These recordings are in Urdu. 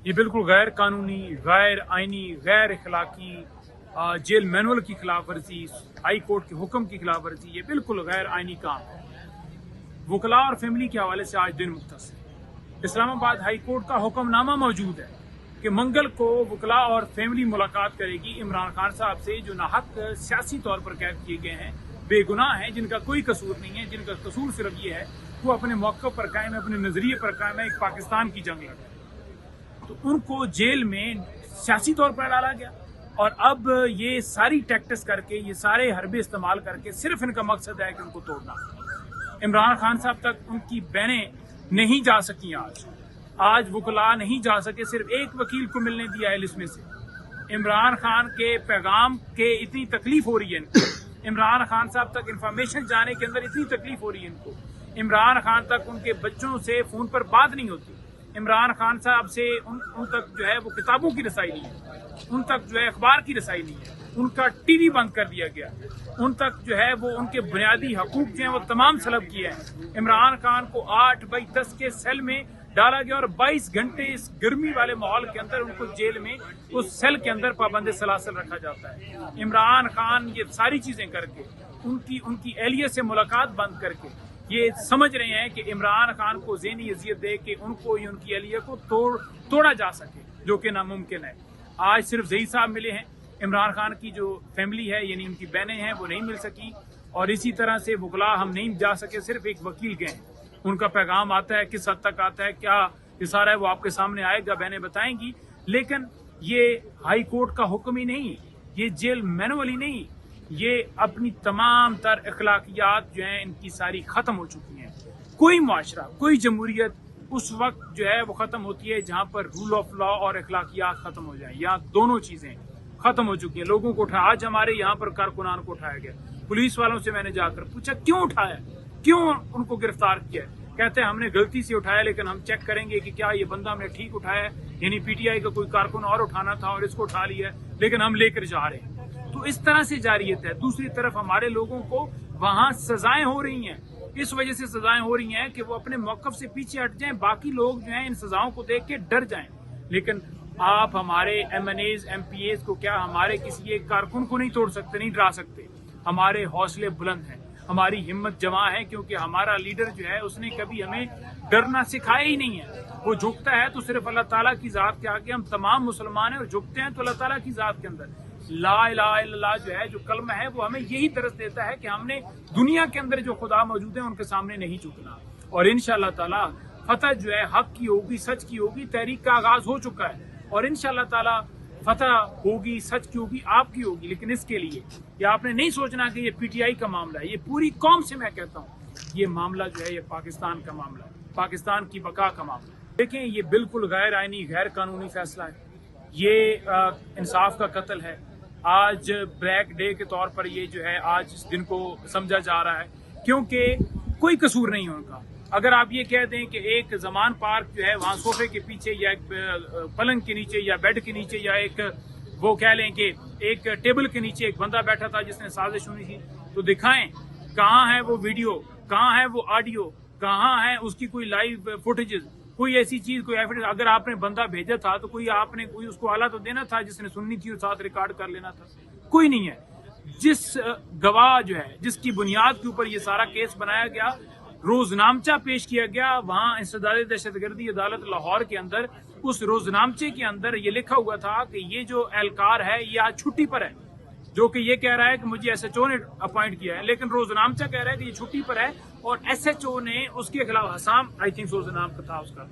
یہ بالکل غیر قانونی، غیر آئینی، غیر اخلاقی، جیل مینول کی خلاف ورزی، ہائی کورٹ کے حکم کی خلاف ورزی، یہ بالکل غیر آئینی کام ہے۔ وکلاء اور فیملی کے حوالے سے آج دن مختص ہے۔ اسلام آباد ہائی کورٹ کا حکم نامہ موجود ہے کہ منگل کو وکلاء اور فیملی ملاقات کرے گی عمران خان صاحب سے، جو ناحق سیاسی طور پر قید کیے گئے ہیں، بے گناہ ہیں، جن کا کوئی قصور نہیں ہے، جن کا قصور صرف یہ ہے وہ اپنے موقف پر قائم ہے، اپنے نظریے پر قائم ہے، ایک پاکستان کی جنگ لڑ رہے ہیں۔ تو ان کو جیل میں سیاسی طور پر ڈالا گیا، اور اب یہ ساری ٹیکٹس کر کے، یہ سارے حربے استعمال کر کے صرف ان کا مقصد ہے کہ ان کو توڑنا۔ عمران خان صاحب تک ان کی بہنیں نہیں جا سکیں، آج وکلاء نہیں جا سکے، صرف ایک وکیل کو ملنے دیا ہے لسٹ میں سے۔ عمران خان کے پیغام کے اتنی تکلیف ہو رہی ہے ان کو، عمران خان صاحب تک انفارمیشن جانے کے اندر اتنی تکلیف ہو رہی ہے ان کو، عمران خان تک ان کے بچوں سے فون پر بات نہیں ہوتی، عمران خان صاحب سے ان تک جو ہے وہ کتابوں کی رسائی نہیں ہے، ان تک جو ہے اخبار کی رسائی نہیں ہے، ان کا ٹی وی بند کر دیا گیا، ان تک جو ہے وہ ان کے بنیادی حقوق جو ہیں وہ تمام سلب کیے ہیں۔ عمران خان کو 8x10 کے سیل میں ڈالا گیا، اور 22 گھنٹے اس گرمی والے ماحول کے اندر ان کو جیل میں اس سیل کے اندر پابند سلاسل رکھا جاتا ہے۔ عمران خان یہ ساری چیزیں کر کے، ان کی اہلیہ سے ملاقات بند کر کے، یہ سمجھ رہے ہیں کہ عمران خان کو ذہنی اذیت دے کے ان کو ان کی اہلیہ کو توڑا جا سکے، جو کہ ناممکن ہے۔ آج صرف ظہیر صاحب ملے ہیں، عمران خان کی جو فیملی ہے یعنی ان کی بہنیں ہیں وہ نہیں مل سکی، اور اسی طرح سے وکلاء ہم نہیں جا سکے، صرف ایک وکیل گئے ہیں۔ ان کا پیغام آتا ہے، کس حد تک آتا ہے، کیا یہ سارا ہے وہ آپ کے سامنے آئے گا، بہنیں بتائیں گی، لیکن یہ ہائی کورٹ کا حکم ہی نہیں، یہ جیل مینول ہی نہیں، یہ اپنی تمام تر اخلاقیات جو ہیں ان کی ساری ختم ہو چکی ہیں۔ کوئی معاشرہ، کوئی جمہوریت اس وقت جو ہے وہ ختم ہوتی ہے جہاں پر رول آف لا اور اخلاقیات ختم ہو جائیں، یہاں دونوں چیزیں ختم ہو چکی ہیں۔ لوگوں کو اٹھایا، آج ہمارے یہاں پر کارکنان کو اٹھایا گیا، پولیس والوں سے میں نے جا کر پوچھا کیوں اٹھایا، کیوں ان کو گرفتار کیا ہے؟ کہتے ہیں ہم نے غلطی سے اٹھایا، لیکن ہم چیک کریں گے کہ کیا یہ بندہ ہم نے ٹھیک اٹھایا ہے، یعنی پی ٹی آئی کا کوئی کارکن اور اٹھانا تھا اور اس کو اٹھا لیا ہے، لیکن ہم لے کر جا رہے ہیں۔ تو اس طرح سے جاریت ہے۔ دوسری طرف ہمارے لوگوں کو وہاں سزائیں ہو رہی ہیں، اس وجہ سے سزائیں ہو رہی ہیں کہ وہ اپنے موقف سے پیچھے ہٹ جائیں، باقی لوگ جو ہیں ان سزاؤں کو دیکھ کے ڈر جائیں۔ لیکن آپ ہمارے MNAs, MPAs کو کیا ہمارے کسی ایک کارکن کو نہیں توڑ سکتے، نہیں ڈرا سکتے؟ ہمارے حوصلے بلند ہیں، ہماری ہمت جمع ہے، کیونکہ ہمارا لیڈر جو ہے اس نے کبھی ہمیں ڈرنا سکھایا ہی نہیں ہے۔ وہ جھکتا ہے تو صرف اللہ تعالیٰ کی ذات کے آگے، ہم تمام مسلمان ہیں، اور جھکتے ہیں تو اللہ تعالیٰ کی ذات کے اندر۔ لا الہ الا اللہ جو ہے، جو کلمہ ہے، وہ ہمیں یہی درس دیتا ہے کہ ہم نے دنیا کے اندر جو خدا موجود ہیں ان کے سامنے نہیں جھکنا، اور انشاءاللہ تعالیٰ فتح جو ہے حق کی ہوگی، سچ کی ہوگی۔ تحریک کا آغاز ہو چکا ہے، اور انشاءاللہ تعالیٰ فتح ہوگی، سچ کی ہوگی، آپ کی ہوگی۔ لیکن اس کے لیے یہ آپ نے نہیں سوچنا کہ یہ پی ٹی آئی کا معاملہ ہے، یہ پوری قوم سے میں کہتا ہوں، یہ معاملہ جو ہے یہ پاکستان کا معاملہ ہے، پاکستان کی بقا کا معاملہ ہے۔ دیکھیں، یہ بالکل غیر آئینی، غیر قانونی فیصلہ ہے، یہ انصاف کا قتل ہے۔ آج بلیک ڈے کے طور پر یہ جو ہے آج اس دن کو سمجھا جا رہا ہے، کیونکہ کوئی قصور نہیں ہے ان کا۔ اگر آپ یہ کہہ دیں کہ ایک زمان پارک جو ہے وہاں صوفے کے پیچھے یا ایک پلنگ کے نیچے یا بیڈ کے نیچے یا ایک وہ کہہ لیں کہ ایک ٹیبل کے نیچے ایک بندہ بیٹھا تھا جس نے سازش ہوئی تھی، تو دکھائیں کہاں ہے وہ ویڈیو، کہاں ہے وہ آڈیو، کہاں ہے اس کی کوئی لائیو فوٹیجز، کوئی ایسی چیز، کوئی ایویڈنس۔ اگر آپ نے بندہ بھیجا تھا تو کوئی آپ نے کوئی اس کو آلہ تو دینا تھا جس نے سننی تھی اور ساتھ ریکارڈ کر لینا تھا، کوئی نہیں ہے۔ جس گواہ جو ہے، جس کی بنیاد کے اوپر یہ سارا کیس بنایا گیا، روزنامچہ پیش کیا گیا وہاں انسداد دہشت گردی عدالت لاہور کے اندر، اس روزنامچے کے اندر یہ لکھا ہوا تھا کہ یہ جو اہلکار ہے یہ آج چھٹی پر ہے، جو کہ یہ کہہ رہا ہے کہ مجھے ایس ایچ او نے اپوائنٹ کیا ہے، لیکن روزنامچہ کہہ رہا ہے کہ یہ چھٹی پر ہے، اور ایس ایچ او نے اس کے خلاف، حسام آئی تھنک سو نام تھا اس کا،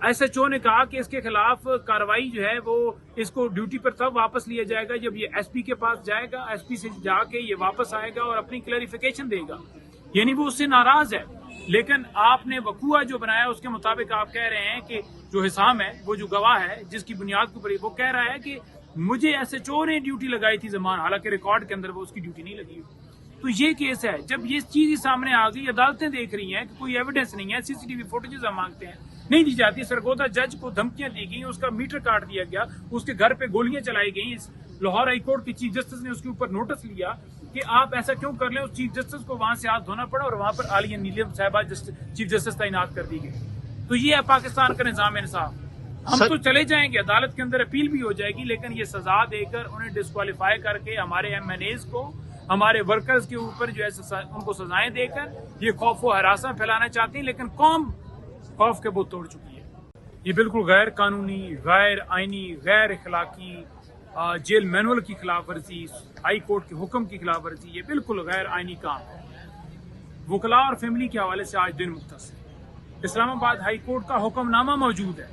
ایس ایچ او نے کہا کہ اس کے خلاف کارروائی جو ہے وہ اس کو ڈیوٹی پر تب واپس لیا جائے گا جب یہ ایس پی کے پاس جائے گا، ایس پی سے جا کے یہ واپس آئے گا اور اپنی کلیریفیکیشن دے گا، یعنی وہ اس سے ناراض ہے۔ لیکن آپ نے وقوع جو بنایا اس کے مطابق آپ کہہ رہے ہیں کہ جو حسام ہے، وہ جو گواہ ہے جس کی بنیاد کے اوپر وہ کہہ رہا ہے کہ مجھے ایس ایچ او نے ڈیوٹی لگائی تھی زمان، حالانکہ ریکارڈ کے اندر وہ اس کی ڈیوٹی نہیں لگی ہوئی۔ تو یہ کیس ہے، جب یہ چیز ہی سامنے آ گئی، عدالتیں دیکھ رہی ہیں کہ کوئی ایویڈنس نہیں ہے، سی سی ٹی وی فوٹیجز ہم مانگتے ہیں، نہیں دی جاتی۔ سرگودا جج کو دھمکیاں دی گئی، اس کا میٹر کاٹ دیا گیا، اس کے گھر پہ گولیاں چلائی گئیں۔ لاہور ہائی کورٹ کی چیف جسٹس نے اس کے اوپر نوٹس لیا کہ آپ ایسا کیوں کر لیں، اس چیف جسٹس کو وہاں سے ہاتھ دھونا پڑا اور وہاں پر عالیہ نیلم صاحبہ چیف جسٹس تعینات کر دی گئی۔ تو یہ ہے پاکستان کا نظام انصاف، ہم تو چلے جائیں گے، عدالت کے اندر اپیل بھی ہو جائے گی، لیکن یہ سزا دے کر انہیں ڈسکوالیفائی کر کے ہمارے ایم این ایز کو، ہمارے ورکرز کے اوپر جو ہے ان کو سزائیں دے کر یہ خوف و ہراساں پھیلانا چاہتے ہیں، لیکن قوم خوف کے بت توڑ چکی ہے۔ یہ بالکل غیر قانونی، غیر آئینی، غیر اخلاقی، جیل مینول کی خلاف ورزی، ہائی کورٹ کے حکم کی خلاف ورزی، یہ بالکل غیر آئینی کام ہے۔ وکلاء اور فیملی کے حوالے سے آج دن مختص ہے۔ اسلام آباد ہائی کورٹ کا حکم نامہ موجود ہے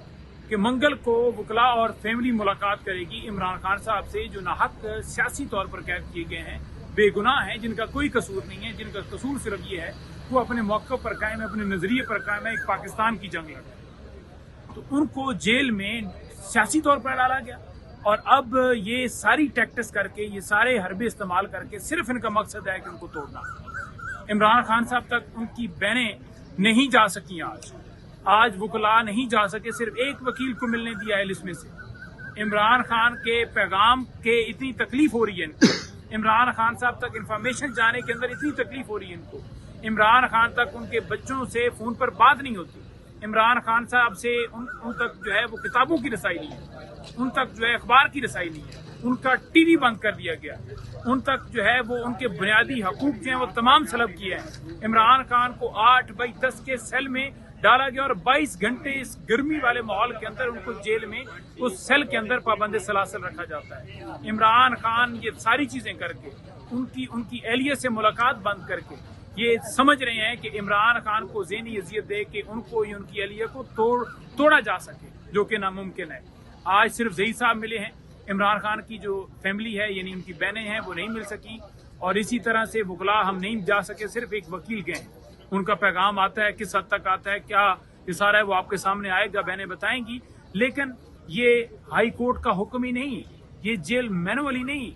کہ منگل کو وکلاء اور فیملی ملاقات کرے گی عمران خان صاحب سے، جو ناحق سیاسی طور پر قید کیے گئے ہیں، بے گناہ ہیں، جن کا کوئی قصور نہیں ہے، جن کا قصور صرف یہ ہے وہ اپنے موقف پر قائم ہے، اپنے نظریے پر قائم ہے، ایک پاکستان کی جنگ لڑ رہے ہیں۔ تو ان کو جیل میں سیاسی طور پر ڈالا گیا، اور اب یہ ساری ٹیکٹس کر کے، یہ سارے حربے استعمال کر کے صرف ان کا مقصد ہے کہ ان کو توڑنا۔ عمران خان صاحب تک ان کی بہنیں نہیں جا سکیں، آج وکلاء نہیں جا سکے، صرف ایک وکیل کو ملنے دیا ہے اس میں سے۔ عمران خان کے پیغام کے اتنی تکلیف ہو رہی ہے ان کو، عمران خان صاحب تک انفارمیشن جانے کے اندر اتنی تکلیف ہو رہی ہے ان کو، عمران خان تک ان کے بچوں سے فون پر بات نہیں ہوتی، عمران خان صاحب سے ان تک جو ہے وہ کتابوں کی رسائی نہیں ہے، ان تک جو ہے اخبار کی رسائی نہیں ہے، ان کا ٹی وی بند کر دیا گیا، ان تک جو ہے وہ ان کے بنیادی حقوق جو ہیں وہ تمام سلب کیے ہیں۔ عمران خان کو 8x10 کے سیل میں ڈالا گیا، اور 22 گھنٹے اس گرمی والے ماحول کے اندر ان کو جیل میں اس سیل کے اندر پابند سلاسل رکھا جاتا ہے۔ عمران خان یہ ساری چیزیں کر کے، ان کی اہلیہ سے ملاقات بند کر کے، یہ سمجھ رہے ہیں کہ عمران خان کو ذہنی اذیت دے کے ان کو ان کی اہلیہ کو توڑا جا سکے، جو کہ ناممکن ہے۔ آج صرف ظہیر صاحب ملے ہیں، عمران خان کی جو فیملی ہے یعنی ان کی بہنیں ہیں وہ نہیں مل سکی، اور اسی طرح سے وکلاء ہم نہیں جا سکے، صرف ایک وکیل گئے ہیں۔ ان کا پیغام آتا ہے، کس حد تک آتا ہے، کیا یہ سارا ہے وہ آپ کے سامنے آئے گا، بہنیں بتائیں گی، لیکن یہ ہائی کورٹ کا حکم ہی نہیں، یہ جیل مینول ہی نہیں،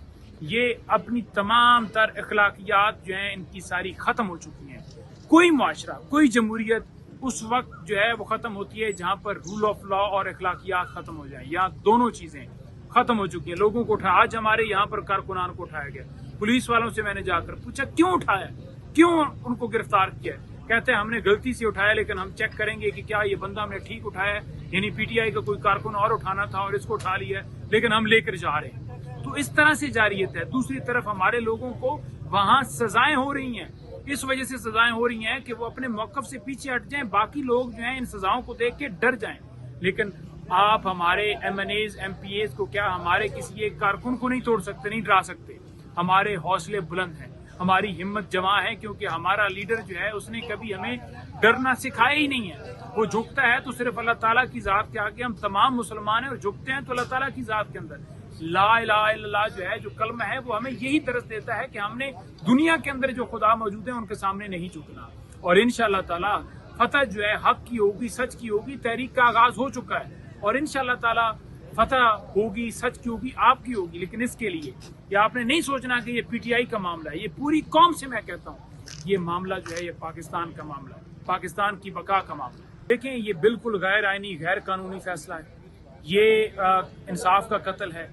یہ اپنی تمام تر اخلاقیات جو ہیں ان کی ساری ختم ہو چکی ہیں۔ کوئی معاشرہ، کوئی جمہوریت اس وقت جو ہے وہ ختم ہوتی ہے جہاں پر رول آف لا اور اخلاقیات ختم ہو جائیں، یہاں دونوں چیزیں ختم ہو چکی ہیں۔ لوگوں کو اٹھایا، آج ہمارے یہاں پر کارکنان کو اٹھایا گیا، پولیس والوں سے میں نے جا کر پوچھا کیوں اٹھایا، کیوں ان کو گرفتار کیا ہے؟ کہتے ہیں ہم نے غلطی سے اٹھایا، لیکن ہم چیک کریں گے کہ کیا یہ بندہ ہم نے ٹھیک اٹھایا ہے، یعنی پی ٹی آئی کا کوئی کارکن اور اٹھانا تھا اور اس کو اٹھا لیا ہے، لیکن ہم لے کر جا رہے ہیں۔ تو اس طرح سے جاریت ہے۔ دوسری طرف ہمارے لوگوں کو وہاں سزائیں ہو رہی ہیں، اس وجہ سے سزائیں ہو رہی ہیں کہ وہ اپنے موقف سے پیچھے ہٹ جائیں، باقی لوگ جو ہیں ان سزاؤں کو دیکھ کے ڈر جائیں۔ لیکن آپ ہمارے MNAs, MPAs کو کیا ہمارے کسی ایک کارکن کو نہیں توڑ سکتے، نہیں ڈرا سکتے۔ ہمارے حوصلے بلند ہیں، ہماری ہمت جمع ہے، کیونکہ ہمارا لیڈر جو ہے اس نے کبھی ہمیں ڈرنا سکھایا ہی نہیں ہے۔ وہ جھکتا ہے تو صرف اللہ تعالیٰ کی ذات کے آگے، ہم تمام مسلمان ہیں، اور جھکتے ہیں تو اللہ تعالیٰ کی ذات کے اندر۔ لا الہ الا اللہ جو ہے، جو کلمہ ہے، وہ ہمیں یہی درس دیتا ہے کہ ہم نے دنیا کے اندر جو خدا موجود ہیں ان کے سامنے نہیں جھکنا، اور انشاءاللہ تعالیٰ فتح جو ہے حق کی ہوگی، سچ کی ہوگی۔ تحریک کا آغاز ہو چکا ہے، اور انشاءاللہ تعالیٰ فتح ہوگی، سچ کی ہوگی، آپ کی ہوگی۔ لیکن اس کے لیے یہ آپ نے نہیں سوچنا کہ یہ پی ٹی آئی کا معاملہ ہے، یہ پوری قوم سے میں کہتا ہوں یہ معاملہ جو ہے یہ پاکستان کا معاملہ ہے، پاکستان کی بقا کا معاملہ ہے۔ دیکھیں یہ بالکل غیر آئینی، غیر قانونی فیصلہ ہے، یہ انصاف کا قتل ہے۔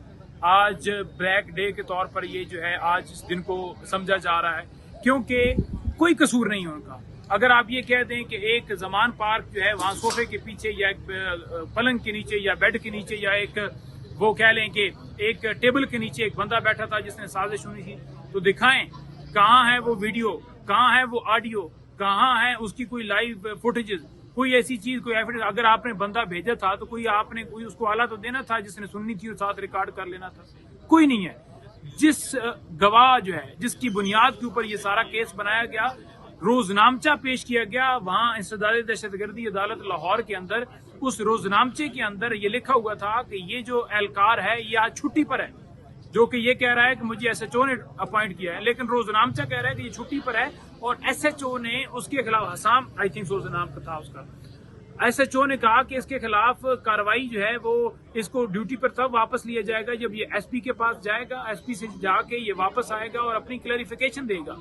آج بلیک ڈے کے طور پر یہ جو ہے آج اس دن کو سمجھا جا رہا ہے، کیونکہ کوئی قصور نہیں ہے ان کا۔ اگر آپ یہ کہہ دیں کہ ایک زمان پارک جو ہے وہاں صوفے کے پیچھے یا ایک پلنگ کے نیچے یا بیڈ کے نیچے یا ایک وہ کہہ لیں کہ ایک ٹیبل کے نیچے ایک بندہ بیٹھا تھا جس نے سازش ہوئی تھی، تو دکھائیں کہاں ہے وہ ویڈیو، کہاں ہے وہ آڈیو، کہاں ہے اس کی کوئی لائیو فوٹیجز، کوئی ایسی چیز، کوئی ایویڈنس۔ اگر آپ نے بندہ بھیجا تھا تو کوئی آپ نے کوئی اس کو آلہ تو دینا تھا جس نے سننی تھی اور ساتھ ریکارڈ کر لینا تھا، کوئی نہیں ہے۔ جس گواہ جو ہے، جس کی بنیاد کے اوپر یہ سارا کیس بنایا گیا، روزنامچہ پیش کیا گیا وہاں انسداد دہشت گردی عدالت لاہور کے اندر، اس روزنامچے کے اندر یہ لکھا ہوا تھا کہ یہ جو اہلکار ہے یہ آج چھٹی پر ہے، جو کہ یہ کہہ رہا ہے کہ مجھے ایس ایچ او نے اپوائنٹ کیا ہے، لیکن روزنامچہ کہہ رہا ہے کہ یہ چھٹی پر ہے، اور ایس ایچ او نے اس کے خلاف، حسام آئی تھنک روز نام تھا اس کا، ایس ایچ او نے کہا کہ اس کے خلاف کارروائی جو ہے وہ اس کو ڈیوٹی پر تب واپس لیا جائے گا جب یہ ایس پی کے پاس جائے گا، ایس پی سے جا کے یہ واپس آئے گا اور اپنی کلیریفیکیشن دے گا،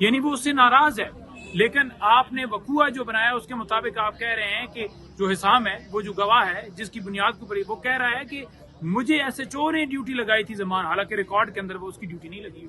یعنی وہ اس سے ناراض ہے۔ لیکن آپ نے وقوع جو بنایا اس کے مطابق آپ کہہ رہے ہیں کہ جو حسام ہے، وہ جو گواہ ہے جس کی بنیاد کے اوپر وہ کہہ رہا ہے کہ مجھے ایس ایچ او نے ڈیوٹی لگائی تھی زمان، حالانکہ ریکارڈ کے اندر وہ اس کی ڈیوٹی نہیں لگی۔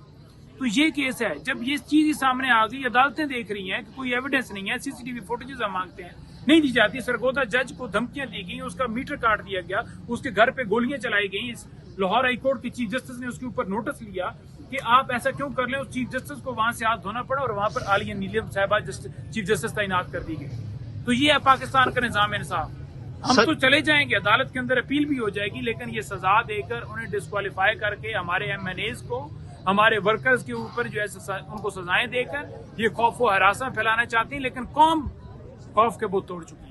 تو یہ کیس ہے، جب یہ چیز ہی سامنے آ گئی، عدالتیں دیکھ رہی ہیں کہ کوئی ایویڈنس نہیں ہے، سی سی ٹی وی فوٹیجز ہم مانگتے ہیں، نہیں دی جاتی. سرگودا جج کو دھمکیاں دی گئی, اس کا میٹر کاٹ دیا گیا, اس کے گھر پہ گولیاں چلائی گئیں. لاہور ہائی کورٹ کے چیف جسٹس نے اس کے اوپر نوٹس لیا کہ آپ ایسا کیوں کر لیں. اس چیف جسٹس کو وہاں سے ہاتھ دھونا پڑا اور وہاں پر عالیہ نیلم صاحبہ چیف جسٹس تعینات کر دی گئی. تو یہ ہے پاکستان کا نظام انصاف. ہم تو چلے جائیں گے, عدالت کے اندر اپیل بھی ہو جائے گی, لیکن یہ سزا دے کر انہیں ڈسکوالیفائی کر کے ہمارے ایم این ایز کو, ہمارے ورکرز کے اوپر جو ہے ان کو سزائیں دے کر یہ خوف و ہراساں پھیلانا چاہتے ہیں. لیکن قوم خوف کے بت توڑ چکی ہے.